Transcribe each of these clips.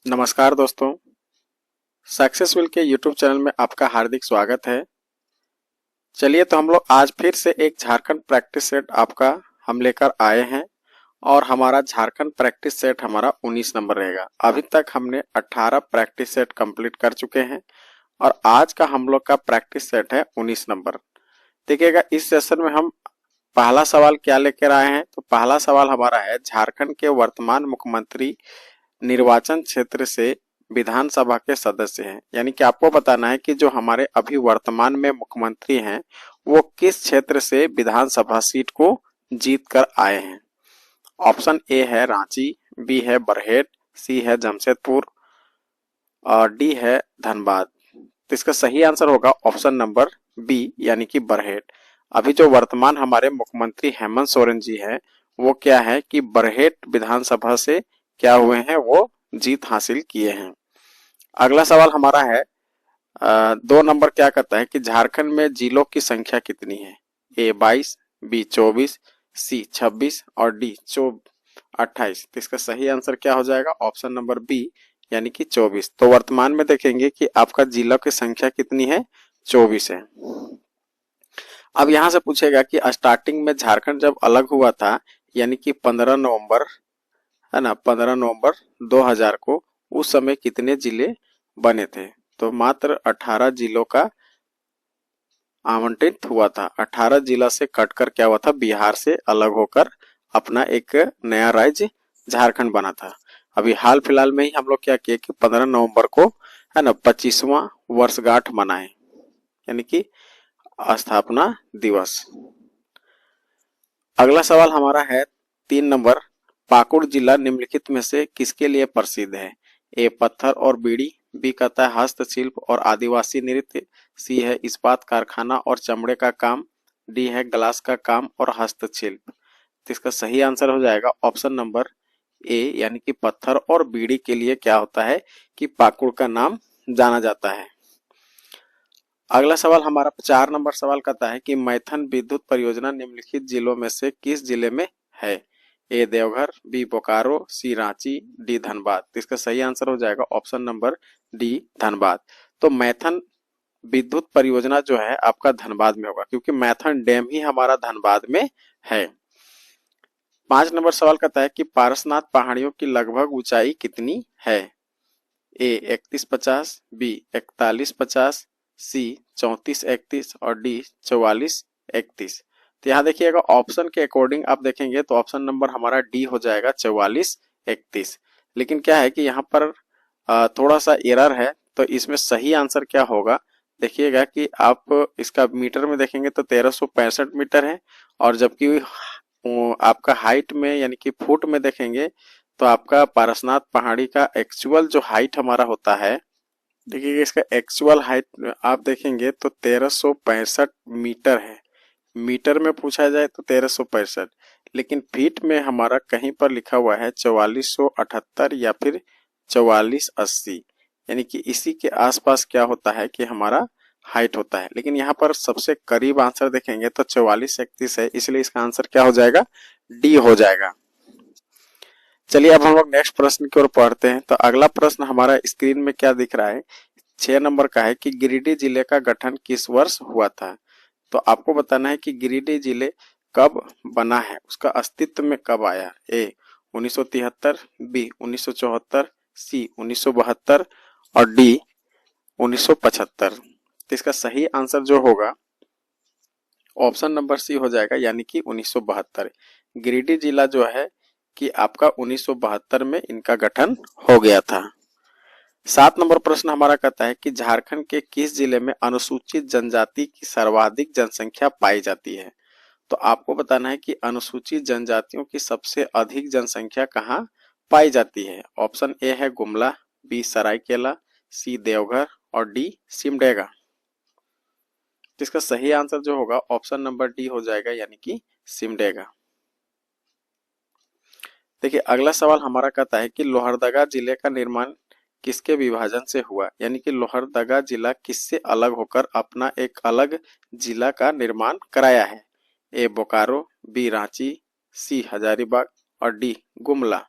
नमस्कार दोस्तों, सक्सेसफुल के यूट्यूब चैनल में आपका हार्दिक स्वागत है। चलिए तो हम लोग आज फिर से एक झारखंड प्रैक्टिस सेट आपका हम लेकर आए हैं और हमारा झारखंड प्रैक्टिस सेट हमारा 19 नंबर रहेगा। अभी तक हमने 18 प्रैक्टिस सेट कंप्लीट कर चुके हैं और आज का हम लोग का प्रैक्टिस सेट है 19 नंबर। देखिएगा इस सेशन में हम पहला सवाल क्या लेकर आए हैं। तो पहला सवाल हमारा है, झारखंड के वर्तमान मुख्यमंत्री निर्वाचन क्षेत्र से विधानसभा के सदस्य हैं। यानी कि आपको बताना है कि जो हमारे अभी वर्तमान में मुख्यमंत्री हैं वो किस क्षेत्र से विधानसभा सीट को जीत कर आए हैं। ऑप्शन ए है रांची, बी है बरहेट, सी है जमशेदपुर और डी है धनबाद। तो इसका सही आंसर होगा ऑप्शन नंबर बी यानी कि बरहेट। अभी जो वर्तमान हमारे मुख्यमंत्री हेमंत सोरेन जी हैं वो क्या है कि बरहेट विधानसभा से क्या हुए हैं, वो जीत हासिल किए हैं। अगला सवाल हमारा है, 2 नंबर क्या कहता है कि झारखंड में जिलों की संख्या कितनी है। ए 22, बी 24, सी 26 और डी 28। तो इसका सही आंसर क्या हो जाएगा, ऑप्शन नंबर बी यानी कि 24। तो वर्तमान में देखेंगे कि आपका जिलों की संख्या कितनी है, 24 है। अब यहां से पूछेगा कि स्टार्टिंग में झारखंड जब अलग हुआ था यानी कि 15 नवंबर है ना, 15 नवंबर 2000 को उस समय कितने जिले बने थे। तो मात्र 18 जिलों का आवंटित हुआ था। 18 जिला से कटकर क्या हुआ था, बिहार से अलग होकर अपना एक नया राज्य झारखंड बना था। अभी हाल फिलहाल में ही हम लोग क्या किए कि 15 नवंबर को है ना 25वां वर्षगांठ मनाए यानी कि स्थापना दिवस। अगला सवाल हमारा है 3 नंबर, पाकुड़ जिला निम्नलिखित में से किसके लिए प्रसिद्ध है। ए पत्थर और बीड़ी, बी कहता है हस्तशिल्प और आदिवासी नृत्य, सी है इस्पात कारखाना और चमड़े का काम, डी है ग्लास का काम और हस्तशिल्प। तो इसका सही आंसर हो जाएगा ऑप्शन नंबर ए यानी कि पत्थर और बीड़ी के लिए क्या होता है कि पाकुड़ का नाम जाना जाता है। अगला सवाल हमारा 4 नंबर सवाल कहता है कि मैथन विद्युत परियोजना निम्नलिखित जिलों में से किस जिले में है। ए देवघर, बी बोकारो, सी रांची, डी धनबाद। तो इसका सही आंसर हो जाएगा ऑप्शन नंबर डी धनबाद। तो मैथन विद्युत परियोजना जो है आपका धनबाद में होगा क्योंकि मैथन डैम ही हमारा धनबाद में है। 5 नंबर सवाल कहता है कि पारसनाथ पहाड़ियों की लगभग ऊंचाई कितनी है। ए 3150, बी 4150, सी 3431 और डी 4431। तो यहाँ देखिएगा ऑप्शन के अकॉर्डिंग आप देखेंगे तो ऑप्शन नंबर हमारा डी हो जाएगा 4431। लेकिन क्या है कि यहाँ पर थोड़ा सा एरर है। तो इसमें सही आंसर क्या होगा, देखिएगा कि आप इसका मीटर में देखेंगे तो 1365 मीटर है और जबकि आपका हाइट में यानी कि फुट में देखेंगे तो आपका पारसनाथ पहाड़ी का एक्चुअल जो हाइट हमारा होता है, देखिए इसका एक्चुअल हाइट आप देखेंगे तो 1365 मीटर है। मीटर में पूछा जाए तो 1365, लेकिन फीट में हमारा कहीं पर लिखा हुआ है 4478 या फिर 4480। यानी कि इसी के आसपास क्या होता है कि हमारा हाइट होता है। लेकिन यहाँ पर सबसे करीब आंसर देखेंगे तो 4431 है, इसलिए इसका आंसर क्या हो जाएगा, डी हो जाएगा। चलिए अब हम लोग नेक्स्ट प्रश्न की ओर पढ़ते हैं। तो अगला प्रश्न हमारा स्क्रीन में क्या दिख रहा है, 6 नंबर का है कि गिरिडीह जिले का गठन किस वर्ष हुआ था। तो आपको बताना है कि गिरिडीह जिले कब बना है, उसका अस्तित्व में कब आया। ए 1973, बी 1974, सी 1972 और डी 1975। तो इसका सही आंसर जो होगा ऑप्शन नंबर सी हो जाएगा यानी कि 1972। गिरिडीह जिला जो है कि आपका 1972 में इनका गठन हो गया था। 7 नंबर प्रश्न हमारा कहता है कि झारखंड के किस जिले में अनुसूचित जनजाति की सर्वाधिक जनसंख्या पाई जाती है। तो आपको बताना है कि अनुसूचित जनजातियों की सबसे अधिक जनसंख्या कहाँ पाई जाती है। ऑप्शन ए है गुमला, बी सरायकेला, सी देवघर और डी सिमडेगा। इसका सही आंसर जो होगा ऑप्शन नंबर डी हो जाएगा यानी कि सिमडेगा। देखिए अगला सवाल हमारा कहता है कि लोहरदगा जिले का निर्माण किसके विभाजन से हुआ। यानी कि लोहरदगा जिला किससे अलग होकर अपना एक अलग जिला का निर्माण कराया है। ए बोकारो, बी रांची, सी हजारीबाग और डी गुमला।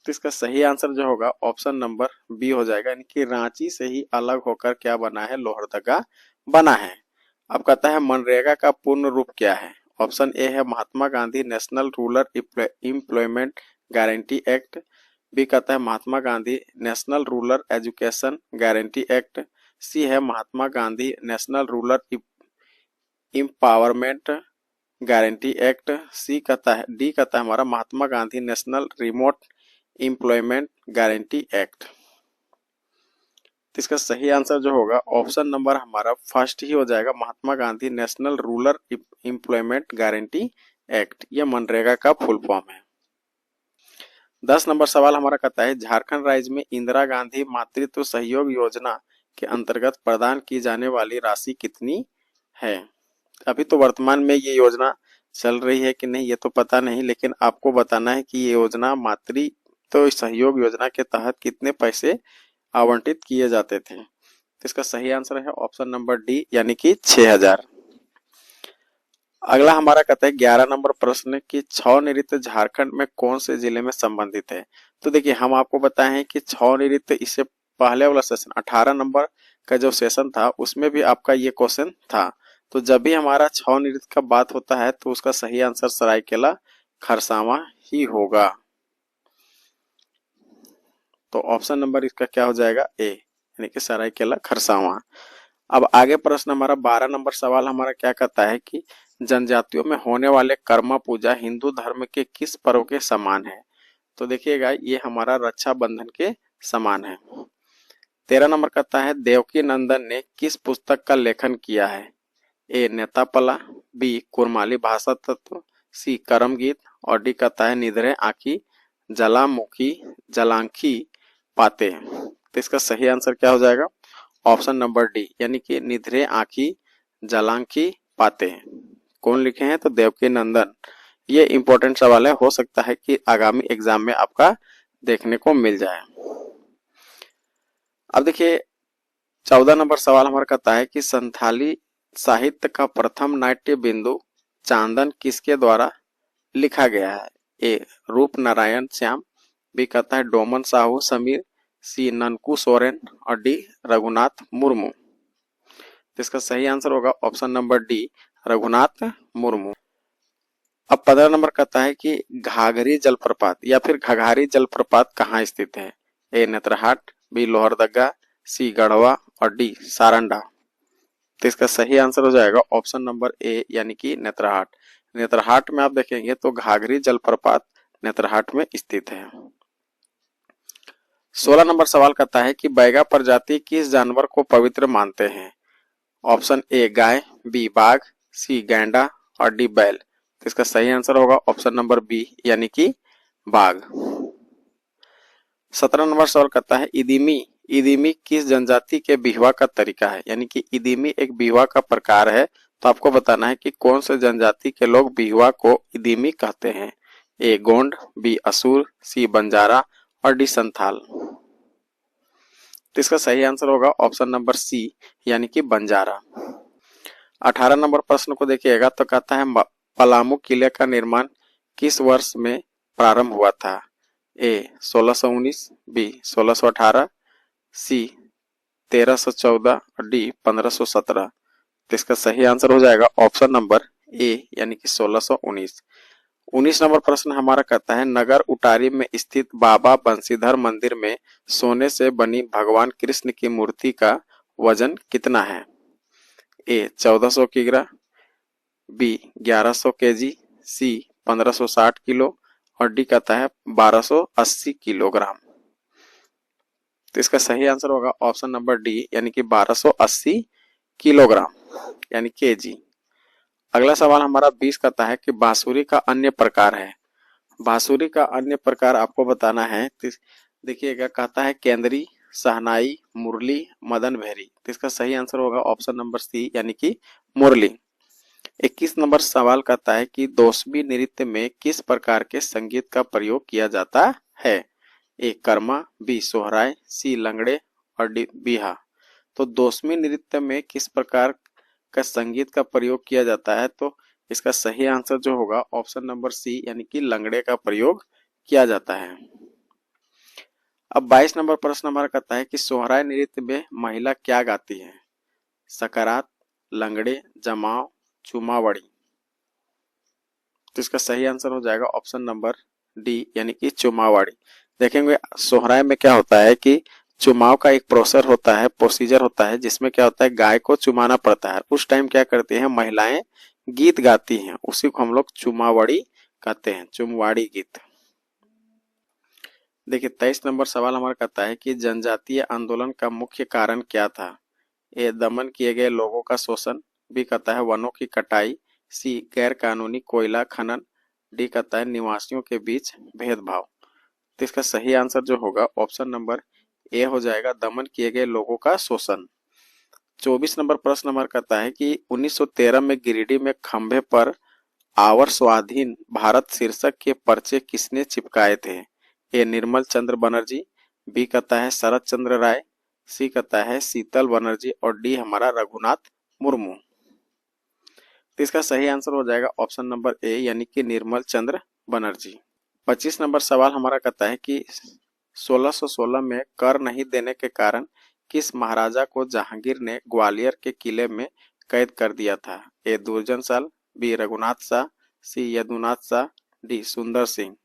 तो इसका सही आंसर जो होगा ऑप्शन नंबर बी हो जाएगा, यानी कि रांची से ही अलग होकर क्या बना है, लोहरदगा बना है। अब कहता है मनरेगा का पूर्ण रूप क्या है। ऑप्शन ए है Mahatma Gandhi national rural employment guarantee act, B कहता है Mahatma Gandhi national rural education guarantee act, C है Mahatma Gandhi national rural empowerment guarantee act, C कहता है डी कहता है हमारा Mahatma Gandhi national remote employment guarantee act. तो इसका सही आंसर जो होगा ऑप्शन नंबर हमारा फर्स्ट ही हो जाएगा, Mahatma Gandhi national rural employment guarantee act. यह मनरेगा का फुल फॉर्म है। 10 नंबर सवाल हमारा कहता है झारखंड राज्य में इंदिरा गांधी मातृत्व सहयोग योजना के अंतर्गत प्रदान की जाने वाली राशि कितनी है। अभी तो वर्तमान में ये योजना चल रही है कि नहीं ये तो पता नहीं, लेकिन आपको बताना है कि ये योजना मातृत्व सहयोग योजना के तहत कितने पैसे आवंटित किए जाते थे। तो इसका सही आंसर है ऑप्शन नंबर डी, यानी कि 6000। अगला हमारा कहता है 11 नंबर प्रश्न कि छौ नृत्य झारखंड में कौन से जिले में संबंधित है। तो देखिए हम आपको बताए हैं कि छौ नृत्य इससे पहले वाला सेशन 18 नंबर का जो सेशन था उसमें भी आपका ये क्वेश्चन था। तो जब भी हमारा छौ नृत्य का बात होता है तो उसका सही आंसर सरायकेला खरसावां ही होगा। तो ऑप्शन नंबर इसका क्या हो जाएगा, ए, यानी कि सरायकेला खरसावां। अब आगे प्रश्न हमारा 12 नंबर सवाल हमारा क्या कहता है कि जनजातियों में होने वाले कर्मा पूजा हिंदू धर्म के किस पर्व के समान है। तो देखिएगा ये हमारा रक्षाबंधन के समान है। 13 नंबर कहता है देवकी नंदन ने किस पुस्तक का लेखन किया है। ए नेतापला, बी कुरमाली भाषा तत्व, सी करम गीत और डी कहता है निधरे आंखी जलामुखी जलांखी पाते। तो इसका सही आंसर क्या हो जाएगा, ऑप्शन नंबर डी, यानी कि निधरे आंखी जलांखी पाते। कौन लिखे हैं, तो देवकी नंदन। ये इंपॉर्टेंट सवाल है, हो सकता है कि आगामी एग्जाम में आपका देखने को मिल जाए। अब देखिए 14 नंबर सवाल हमारा कहता है कि संथाली साहित्य का प्रथम नाट्य बिंदु चांदन किसके द्वारा लिखा गया है। ए रूप नारायण श्याम, बी कहता है डोमन साहू समीर, सी ननकू सोरेन और डी रघुनाथ मुर्मू। तो इसका सही आंसर होगा option number D, Raghunath Murmu. अब 15 नंबर कहता है कि घाघरी जलप्रपात या फिर घघारी जलप्रपात कहाँ स्थित है। ए नेत्रहाट, बी लोहरदगा, सी गढ़वा और डी सारंडा। तो इसका सही आंसर हो जाएगा ऑप्शन नंबर ए, यानी कि नेत्रहाट। नेत्रहाट में आप देखेंगे तो घाघरी जलप्रपात नेत्रहाट में स्थित है। 16 नंबर सवाल कहता है कि बैगा प्रजाति किस जानवर को पवित्र मानते हैं। ऑप्शन ए गाय, बी बाघ, सी गैंडा और डी बैल। तो इसका सही आंसर होगा ऑप्शन नंबर बी, यानी कि बाघ। 17 नंबर सवाल कहता है इदिमी इदिमी किस जनजाति के बिहवा का तरीका है, यानी कि इदिमी एक बिहवा का प्रकार है। तो आपको बताना है कि कौन से जनजाति के लोग बिहवा को इदिमी कहते हैं। ए गोंड, बी असुर, सी बंजारा और डी संथाल। तो इसका सही आंसर होगा ऑप्शन नंबर सी, यानी कि बंजारा। 18 नंबर प्रश्न को देखिएगा तो कहता है पलामू किले का निर्माण किस वर्ष में प्रारंभ हुआ था। ए 1619, बी 1618, सी 1314 और डी 1517। तो इसका सही आंसर हो जाएगा ऑप्शन नंबर ए, यानी कि 1619। 19 नंबर प्रश्न हमारा कहता है नगर उटारी में स्थित बाबा बंशीधर मंदिर में सोने से बनी भगवान कृष्ण की मूर्ति का वजन कितना है। ए 1400 किग्रा, बी 1100 केजी, सी 1560 किलो और डी कहता है 1280 किलोग्राम। तो इसका सही आंसर होगा ऑप्शन नंबर डी, यानी कि 1280 किलोग्राम यानी केजी। अगला सवाल हमारा 20 कहता है कि बांसुरी का अन्य प्रकार है। बांसुरी का अन्य प्रकार आपको बताना है। देखिएगा कहता है केंद्री, शहनाई, मुरली, मदन भेरी। तो इसका सही आंसर होगा ऑप्शन नंबर सी, यानी कि मुरली। 21 नंबर सवाल कहता है कि दोस्मी नृत्य में किस प्रकार के संगीत का प्रयोग किया जाता है। ए कर्मा, बी सोहराय, सी लंगड़े और डी बिहा। तो दोस्मी नृत्य में किस प्रकार का संगीत का प्रयोग किया जाता है, तो इसका सही आंसर जो होगा ऑप्शन नंबर सी, यानी कि लंगड़े का प्रयोग किया जाता है। अब 22 नंबर प्रश्न हमारा कहता है कि सोहराय नृत्य में महिला क्या गाती है? सकरात, लंगड़े, जमाव, चुमावड़ी। तो इसका सही आंसर हो जाएगा ऑप्शन नंबर डी यानी कि चुमावड़ी। देखेंगे सोहराय में क्या होता है कि चुमाव का एक प्रोसीजर होता है जिसमें क्या होता है गाय को चुमाना पड़ता है। उस टाइम क्या करती हैं महिलाएं गीत गाती हैं, उसी को हम लोग चुमावड़ी कहते हैं, चुमवाड़ी गीत। देखिए 23 नंबर सवाल हमारा कहता है कि जनजातीय आंदोलन का मुख्य कारण क्या था? ए दमन किए गए लोगों का शोषण, बी कहता है वनों की कटाई, सी गैर कानूनी कोयला खनन, डी कहता है निवासियों के बीच भेदभाव। तो इसका सही आंसर जो होगा ऑप्शन नंबर ए हो जाएगा, दमन किए गए लोगों का शोषण। 24 नंबर प्रश्न हमारा कहता है कि 1913 में गिरिडीह में खंभे पर आवर स्वाधीन भारत शीर्षक के पर्चे किसने चिपकाए थे? ए निर्मल चंद्र बनर्जी, बी कहता है शरद चंद्र राय, सी कहता है शीतल बनर्जी और डी हमारा रघुनाथ मुर्मू। तो इसका सही आंसर हो जाएगा ऑप्शन नंबर ए यानी कि निर्मल चंद्र बनर्जी। 25 नंबर सवाल हमारा कहता है कि 1616 में कर नहीं देने के कारण किस महाराजा को जहांगीर ने ग्वालियर के किले में कैद कर दिया था? ए दुर्जन साल, बी रघुनाथ शाह, सी यदुनाथ शाह, डी सुंदर सिंह।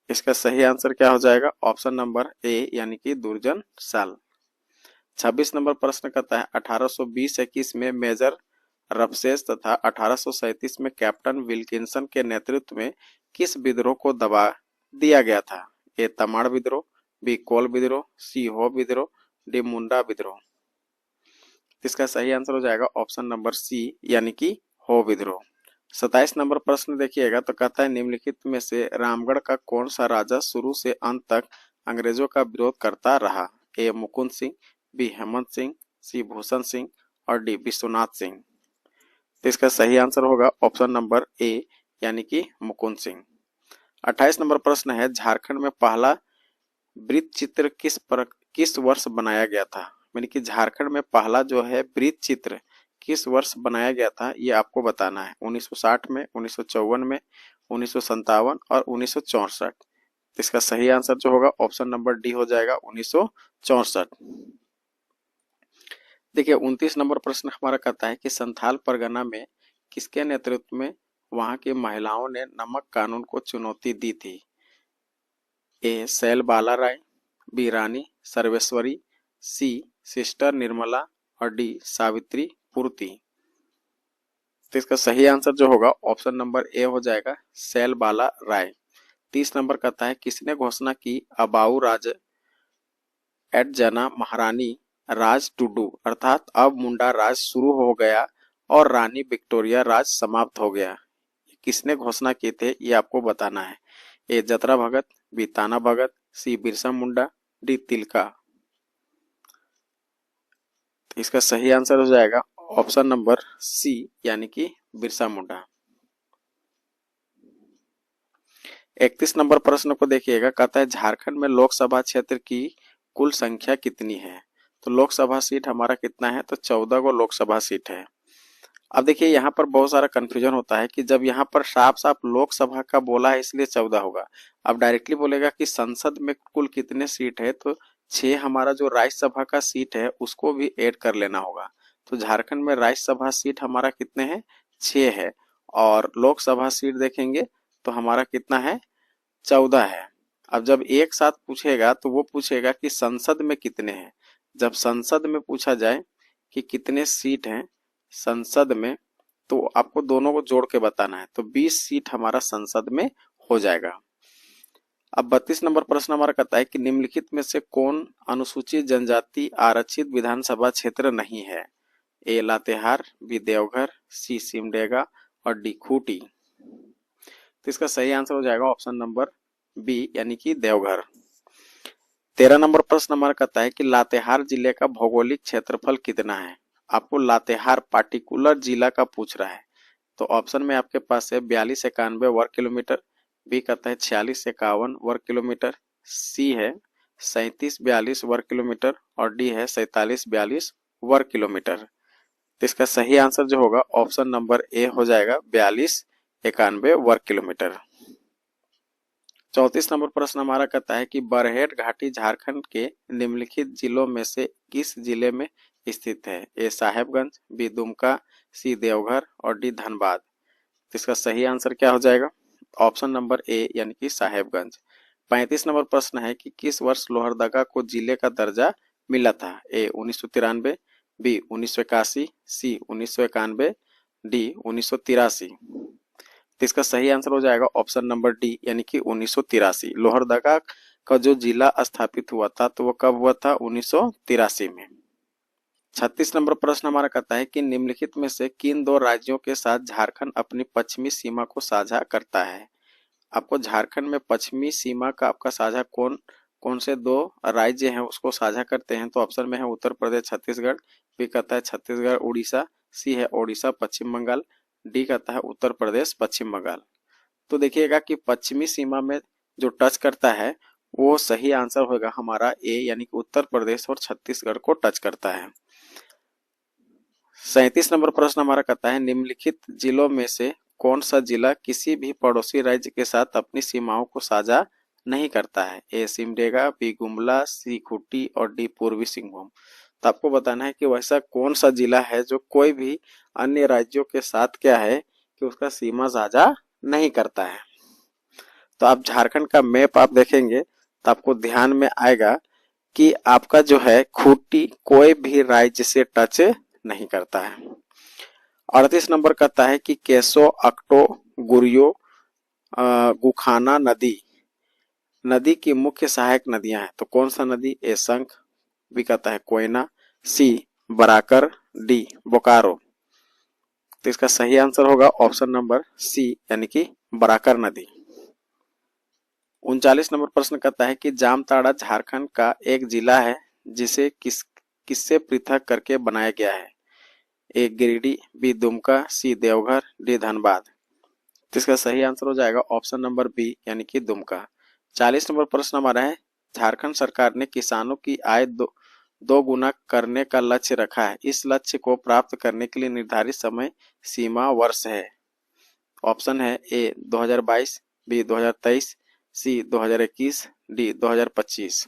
इसका सही आंसर क्या हो जाएगा ऑप्शन नंबर ए यानी कि दुर्जन साल। 26 नंबर प्रश्न कहता है 1820-21 में मेजर रफसेस तथा 1837 में कैप्टन विल्किंसन के नेतृत्व में किस विद्रोह को दबा दिया गया था? ए तमाड़ विद्रोह, बी कोल विद्रोह, सी हो विद्रोह, डी मुंडा विद्रोह। इसका सही आंसर हो जाएगा ऑप्शन नंबर सी यानी कि हो विद्रोह। 27 नंबर प्रश्न देखिएगा तो कहता है निम्नलिखित में से रामगढ़ का कौन सा राजा शुरू से अंत तक अंग्रेजों का विरोध करता रहा? ए मुकुंद सिंह, बी हेमंत सिंह, सी भूषण सिंह और डी विश्वनाथ सिंह। तो इसका सही आंसर होगा ऑप्शन नंबर ए यानी कि मुकुंद सिंह। 28 नंबर प्रश्न है झारखंड में पहला वृत्त चित्र किस वर्ष बनाया गया था? यानी कि झारखंड में पहला जो है वृत्त चित्र किस वर्ष बनाया गया था ये आपको बताना है। 1960 में, 1954 में, 1957 और 1964। इसका सही आंसर जो होगा ऑप्शन नंबर डी हो जाएगा 1964। देखिए 29 नंबर प्रश्न हमारा कहता है कि संथाल परगना में किसके नेतृत्व में वहां की महिलाओं ने नमक कानून को चुनौती दी थी? ए सैल बाला राय, बी रानी सर्वेश्वरी, सी सिस्टर निर्मला और डी सावित्री पूर्ति। तो इसका सही आंसर जो होगा ऑप्शन नंबर ए हो जाएगा सैल बाला राय। 30 नंबर कहता है किसने घोषणा की अबाऊ राज एट जना महारानी राज टुडू, अर्थात अब मुंडा राज शुरू हो गया और रानी विक्टोरिया राज समाप्त हो गया। किसने घोषणा की थे ये आपको बताना है। ए जतरा भगत, बी ताना भगत, सी बिरसा मुंडा, डी तिलका। तो इसका सही आंसर हो जाएगा ऑप्शन नंबर सी यानी कि बिरसा मुंडा। 31 नंबर प्रश्न को देखिएगा कहता है झारखंड में लोकसभा क्षेत्र की कुल संख्या कितनी है? तो लोकसभा सीट हमारा कितना है? तो 14 को लोकसभा सीट है। अब देखिए यहाँ पर बहुत सारा कंफ्यूजन होता है कि जब यहाँ पर साफ साफ लोकसभा का बोला है इसलिए 14 होगा। अब डायरेक्टली बोलेगा कि संसद में कुल कितने सीट है तो 6 हमारा जो राज्यसभा का सीट है उसको भी ऐड कर लेना होगा। तो झारखंड में राज्यसभा सीट हमारा कितने हैं? 6 है और लोकसभा सीट देखेंगे तो हमारा कितना है? 14 है। अब जब एक साथ पूछेगा तो वो पूछेगा कि संसद में कितने हैं। जब संसद में पूछा जाए कि कितने सीट हैं संसद में तो आपको दोनों को जोड़ के बताना है। तो 20 सीट हमारा संसद में हो जाएगा। अब 32 नंबर प्रश्न हमारा कहता है कि निम्नलिखित में से कौन अनुसूचित जनजाति आरक्षित विधानसभा क्षेत्र नहीं है? ए लातेहार, बी देवघर, सी सिमडेगा और डी खूंटी। तो इसका सही आंसर हो जाएगा ऑप्शन नंबर बी यानी कि देवघर। 13 नंबर प्रश्न हमारा कहता है कि लातेहार जिले का भौगोलिक क्षेत्रफल कितना है? आपको लातेहार पार्टिकुलर जिला का पूछ रहा है। तो ऑप्शन में आपके पास है 4291 वर्ग किलोमीटर, बी कहता है 4651 वर्ग किलोमीटर, सी है 3742 वर्ग किलोमीटर और डी है 4742 वर्ग किलोमीटर। तो इसका सही आंसर जो होगा ऑप्शन नंबर ए हो जाएगा 4291 वर्ग किलोमीटर। 34 नंबर प्रश्न हमारा कहता है कि बरहेट घाटी झारखंड के निम्नलिखित जिलों में से किस जिले में स्थित है? ए साहेबगंज, बी दुमका, सी देवघर और डी धनबाद। तो इसका सही आंसर क्या हो जाएगा? ऑप्शन नंबर ए यानी कि साहेबगंज। 35 नंबर प्रश्न है कि किस वर्ष लोहरदगा को जिले का दर्जा मिला था? ए 1993, बी 1981, सी 1991, डी 1983। तो इसका सही आंसर हो जाएगा ऑप्शन नंबर डी यानी कि 1983। लोहरदगा का जो जिला स्थापित हुआ था तो वो कब हुआ था? 1983 में। 36 नंबर प्रश्न हमारा कहता है कि निम्नलिखित में से किन दो राज्यों के साथ झारखंड अपनी पश्चिमी सीमा को साझा करता है? आपको झारखंड में पश्चिमी सीमा का आपका साझा कौन कौन से दो राज्य हैं उसको साझा करते हैं? तो ऑप्शन में है उत्तर प्रदेश छत्तीसगढ़, बी कहता है छत्तीसगढ़ उड़ीसा, सी है उड़ीसा पश्चिम बंगाल, डी कहता है उत्तर प्रदेश पश्चिम बंगाल। तो देखिएगा कि पश्चिमी सीमा में जो टच करता है वो सही आंसर होगा हमारा ए यानी कि उत्तर प्रदेश और छत्तीसगढ़ को टच करता है। 37 नंबर प्रश्न हमारा कहता है निम्नलिखित जिलों में से कौन सा जिला किसी भी पड़ोसी राज्य के साथ अपनी सीमाओं को साझा नहीं करता है? ए सिमडेगा, बी गुमला, सी खूंटी और डी पूर्वी सिंहभूम। तो आपको बताना है कि वैसा कौन सा जिला है जो कोई भी अन्य राज्यों के साथ क्या है कि उसका सीमा साझा नहीं करता है। तो आप झारखंड का मैप आप देखेंगे तो आपको ध्यान में आएगा कि आपका जो है खूंटी कोई भी राज्य से टच नहीं करता है। 38 नंबर कहता है कि केसो, अक्टो, गुरियो, गुखाना नदी की मुख्य सहायक नदियां हैं। तो कौन सा नदी? ए शंख, बी कहता है कोयना, सी बराकर, डी बोकारो। तो इसका सही आंसर होगा ऑप्शन नंबर सी यानी कि बराकर नदी। 39 नंबर प्रश्न कहता है कि जामताड़ा झारखंड का एक जिला है जिसे किससे पृथक करके बनाया गया है? ए गिरिडीह, बी दुमका, सी देवघर, डी धनबाद। तो इसका सही आंसर हो जाएगा ऑप्शन नंबर बी यानी कि दुमका। 40 नंबर प्रश्न हमारा है झारखंड सरकार ने किसानों की आय दो गुना करने का लक्ष्य रखा है। इस लक्ष्य को प्राप्त करने के लिए निर्धारित समय सीमा वर्ष है। ऑप्शन है ए 2022, बी 2023, सी 2021, डी 2025।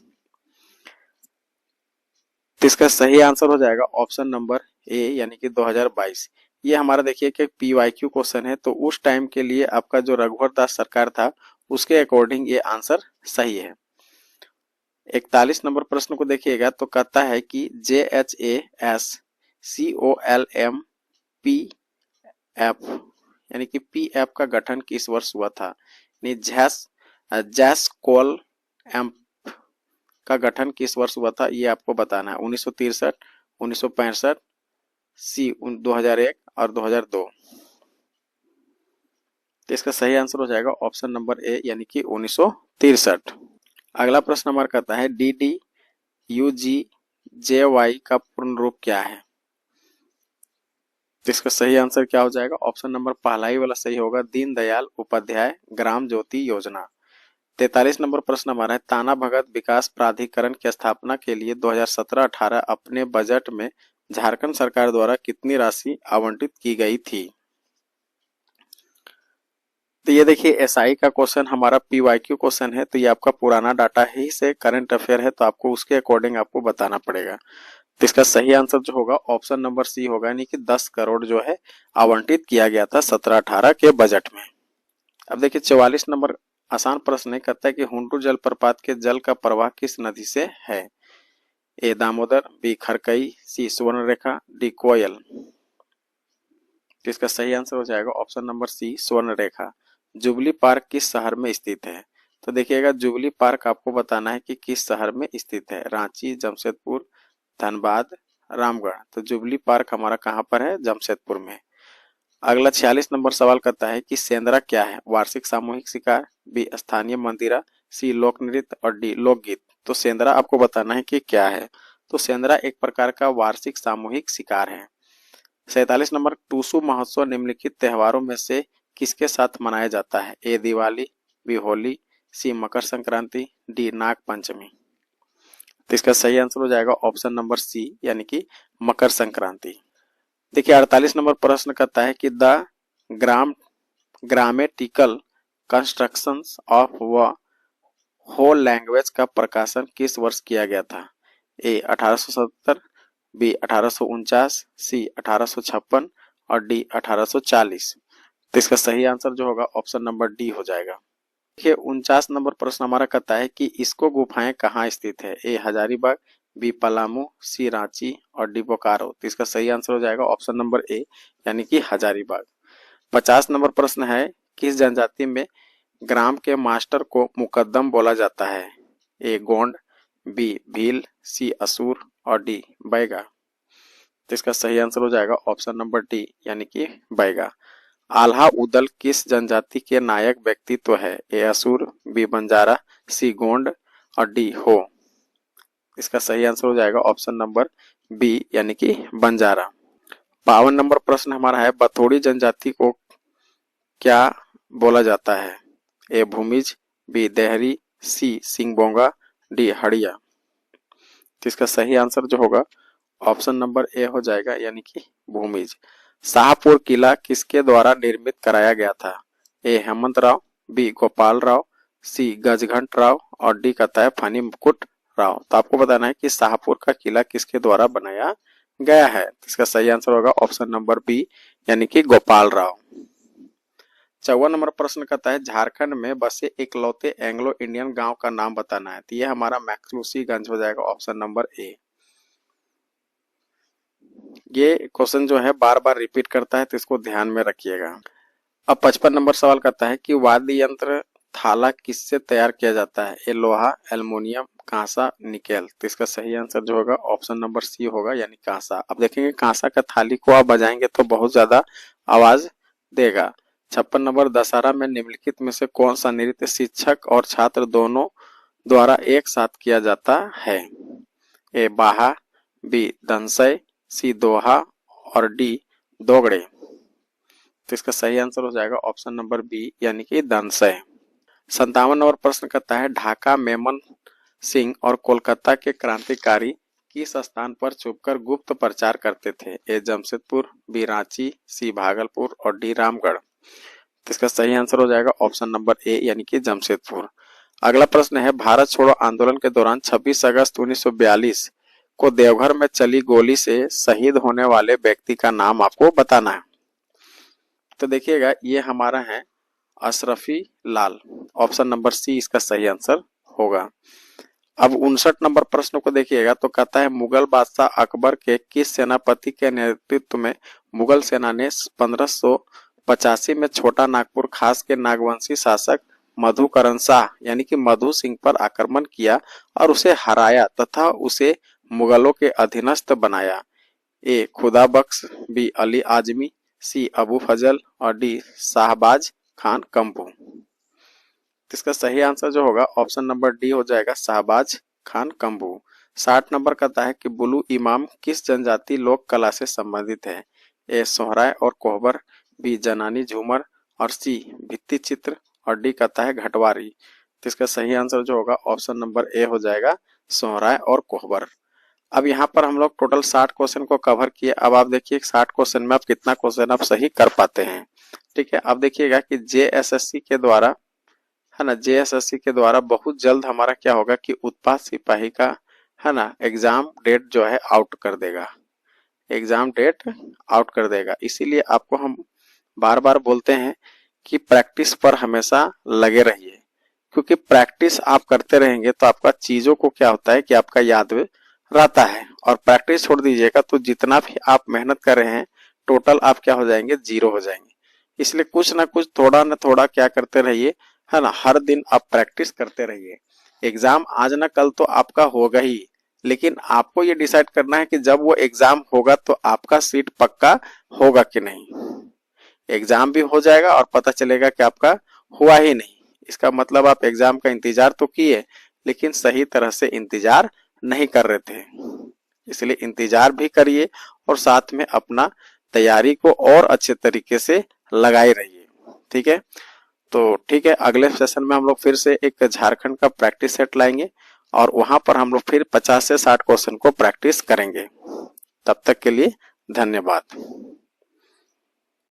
तो इसका सही आंसर हो जाएगा ऑप्शन नंबर ए यानी कि 2022। ये हमारा देखिए कि पीवाईक्यू क्वेश्चन है तो उस टाइम के लिए आपका जो रघुवर दास सरकार था उसके अकॉर्डिंग ये आंसर सही है। 41 नंबर प्रश्न को देखिएगा तो कहता है कि JHASCOLMPF यानी कि PF का गठन किस वर्ष हुआ था? जैसकोल एम्प का गठन किस वर्ष हुआ था ये आपको बताना है। 1963, 1965, सी 2001 और 2002। तो इसका सही आंसर हो जाएगा ऑप्शन नंबर ए यानी कि 1963। अगला प्रश्न हमारा कहता है DDUGJY का पूर्ण रूप क्या है? तो इसका सही आंसर क्या हो जाएगा? ऑप्शन नंबर पहला ही वाला सही होगा, दीनदयाल उपाध्याय ग्राम ज्योति योजना। 43 नंबर प्रश्न हमारा है ताना भगत विकास प्राधिकरण की स्थापना के लिए 2017-18 अपने बजट में झारखंड सरकार द्वारा कितनी राशि आवंटित की गई थी? तो ये देखिए एसआई का क्वेश्चन हमारा पीवाईक्यू क्वेश्चन है तो ये आपका पुराना डाटा ही से करंट अफेयर है तो आपको उसके अकॉर्डिंग आपको बताना पड़ेगा। तो इसका सही आंसर जो होगा ऑप्शन नंबर सी होगा यानी कि 10 करोड़ जो है आवंटित किया गया था 17-18 के बजट में। अब देखिए 44 नंबर आसान प्रश्न है कहता है कि हुंटू जलप्रपात के जल का प्रवाह किस नदी से है? A Damodar, B Kharkai, C Swarnarekha, D Koel. तो इसका सही आंसर हो जाएगा option number C Swarnarekha. Jubilee Park किस शहर में स्थित है? तो देखिएगा जुबली पार्क आपको बताना है कि किस शहर में स्थित है, रांची, जमशेदपुर, धनबाद, रामगढ़। तो जुबली पार्क हमारा कहाँ पर है? जमशेदपुर में। अगला 46 नंबर सवाल कहता है कि सेंद्रा क्या है? वार्षिक सामूहिक शिकार, बी स्थानीय मंदिरा, सी लोक नृत्य और डी लोकगीत। तो सेंद्रा आपको बताना है कि क्या है। तो सेंद्रा एक प्रकार का वार्षिक सामूहिक शिकार है। 47 नंबर टूसू महोत्सव निम्नलिखित त्योहारों में से किसके साथ मनाया जाता है? ए दिवाली, बी होली, सी मकर संक्रांति, डी नाग पंचमी। तो इसका सही आंसर हो जाएगा ऑप्शन नंबर सी यानी कि मकर संक्रांति। देखिए 48 नंबर प्रश्न कहता है कि the grammatical constructions of whole language का प्रकाशन किस वर्ष किया गया था? ए 1870, बी 1849, सी 1856 और डी 1840। तो इसका सही आंसर जो होगा ऑप्शन नंबर डी हो जाएगा। देखिए 49 नंबर प्रश्न हमारा कहता है कि इसको गुफाएं कहाँ स्थित है? ए हजारीबाग, बी पलामू, सी रांची और डी बोकारो। तो इसका सही आंसर हो जाएगा ऑप्शन नंबर ए यानी कि हजारीबाग। 50 नंबर प्रश्न है, किस जनजाति में ग्राम के मास्टर को मुकद्दम बोला जाता है? ए गोंड, बी भील, सी असुर और डी बैगा। तो इसका सही आंसर हो जाएगा ऑप्शन नंबर डी यानी कि बैगा। आल्हा उदल किस जनजाति के नायक व्यक्तित्व है? ए असुर, बी बंजारा, सी गोंड और डी हो। इसका सही आंसर हो जाएगा ऑप्शन नंबर बी यानी कि बंजारा। 52 नंबर प्रश्न हमारा है, बथोड़ी जनजाति को क्या बोला जाता है? ए भूमिज, बी देहरी, सी सिंगबोंगा, डी हड़िया। तो इसका सही आंसर जो होगा ऑप्शन नंबर ए हो जाएगा यानी कि भूमिज। शाहपुर किला किसके द्वारा निर्मित कराया गया था? ए हेमंत राव, बी गोपाल राव, सी गजघंट राव और डी कहता है फनी मुकुट राव। तो आपको बताना है कि शाहपुर का किला किसके द्वारा बनाया गया है। तो इसका सही आंसर होगा ऑप्शन नंबर बी यानी कि गोपाल राव। 54 नंबर प्रश्न कहता है, झारखंड में बसे इकलौते एंग्लो इंडियन गांव का नाम बताना है। तो ये हमारा मैक्लूसीगंज हो जाएगा ऑप्शन नंबर ए। ये क्वेश्चन जो है बार बार रिपीट करता है तो इसको ध्यान में रखिएगा। अब 55 नंबर सवाल कहता है कि वाद्य यंत्र थाला किससे तैयार किया जाता है? ए लोहा, एल्युमिनियम, कांसा, निकेल। तो इसका सही आंसर जो होगा ऑप्शन नंबर सी होगा यानी कांसा। अब देखेंगे कांसा का थाली को आप बजाएंगे तो बहुत ज्यादा आवाज देगा। 56 नंबर, दशहरा में निम्नलिखित में से कौन सा नृत्य शिक्षक और छात्र दोनों द्वारा एक साथ किया जाता है? ए बाहा, बी दंसय, सी दोहा और डी दोगड़े। तो इसका सही आंसर हो जाएगा ऑप्शन नंबर बी यानी कि दंसय। 57 नंबर प्रश्न कहता है, ढाका मेमन सिंह और कोलकाता के क्रांतिकारी किस स्थान पर छुपकर गुप्त प्रचार करते थे? ए जमशेदपुर, बी रांची, सी भागलपुर और डी रामगढ़। तो इसका सही आंसर हो जाएगा ऑप्शन नंबर ए यानी कि जमशेदपुर। अगला प्रश्न है, भारत छोड़ो आंदोलन के दौरान 26 अगस्त 1942 को देवघर में चली गोली से शहीद होने वाले व्यक्ति का नाम आपको बताना है। तो देखिएगा ये हमारा है अशरफी लाल। ऑप्शन नंबर सी इसका सही आंसर होगा। अब 59 नंबर प्रश्न को देखिएगा तो कहता है, मुगल बादशाह अकबर के किस सेनापति के नेतृत्व में मुगल सेना ने 1585 में छोटा नागपुर खास के नागवंशी शासक मधुकरण शाह यानी कि मधु सिंह पर आक्रमण किया और उसे हराया तथा उसे मुगलों के अधीनस्थ बनाया? ए खुदा बख्श, बी अली आजमी, सी अबू फजल और डी शाहबाज खान कंपू। इसका सही आंसर जो होगा ऑप्शन नंबर डी हो जाएगा शाहबाज खान कंबू। 60 नंबर कहता है कि बुलू इमाम किस जनजाति लोक कला से संबंधित है? ए सोहराय और कोहबर, बी जनानी झूमर और सी भित्ति चित्र और डी कहता है घटवारी। तो इसका सही आंसर जो होगा ऑप्शन नंबर ए हो जाएगा सोहराय और कोहबर। अब यहाँ पर हम लोग टोटल 60 क्वेश्चन को कवर किए। अब आप देखिए 60 क्वेश्चन में आप कितना क्वेश्चन आप सही कर पाते हैं। ठीक है, अब देखिएगा कि जेएसएससी के द्वारा है ना, जेएसएससी के द्वारा बहुत जल्द हमारा क्या होगा कि उत्पाद सिपाही का है ना एग्जाम डेट जो है आउट कर देगा, एग्जाम डेट आउट कर देगा। इसीलिए आपको हम बार बार बोलते हैं कि प्रैक्टिस पर हमेशा लगे रहिए, क्योंकि प्रैक्टिस आप करते रहेंगे तो आपका चीजों को क्या होता है कि आपका याद रहता है। और प्रैक्टिस छोड़ दीजिएगा तो जितना भी आप मेहनत कर रहे हैं टोटल आप क्या हो जाएंगे, जीरो हो जाएंगे। इसलिए कुछ ना कुछ थोड़ा ना थोड़ा क्या करते रहिए है ना, हर दिन आप प्रैक्टिस करते रहिए। एग्जाम आज ना कल तो आपका होगा ही, लेकिन आपको ये डिसाइड करना है कि जब वो एग्जाम होगा तो आपका सीट पक्का होगा कि नहीं। एग्जाम भी हो जाएगा और पता चलेगा कि आपका हुआ ही नहीं। इसका मतलब आप एग्जाम का इंतजार तो किए लेकिन सही तरह से इंतजार नहीं कर रहे थे। इसलिए इंतजार भी करिए और साथ में अपना तैयारी को और अच्छे तरीके से लगाए रहिए। ठीक है, तो ठीक है, अगले सेशन में हम लोग फिर से एक झारखंड का प्रैक्टिस सेट लाएंगे और वहां पर हम लोग फिर 50 से 60 क्वेश्चन को प्रैक्टिस करेंगे। तब तक के लिए धन्यवाद।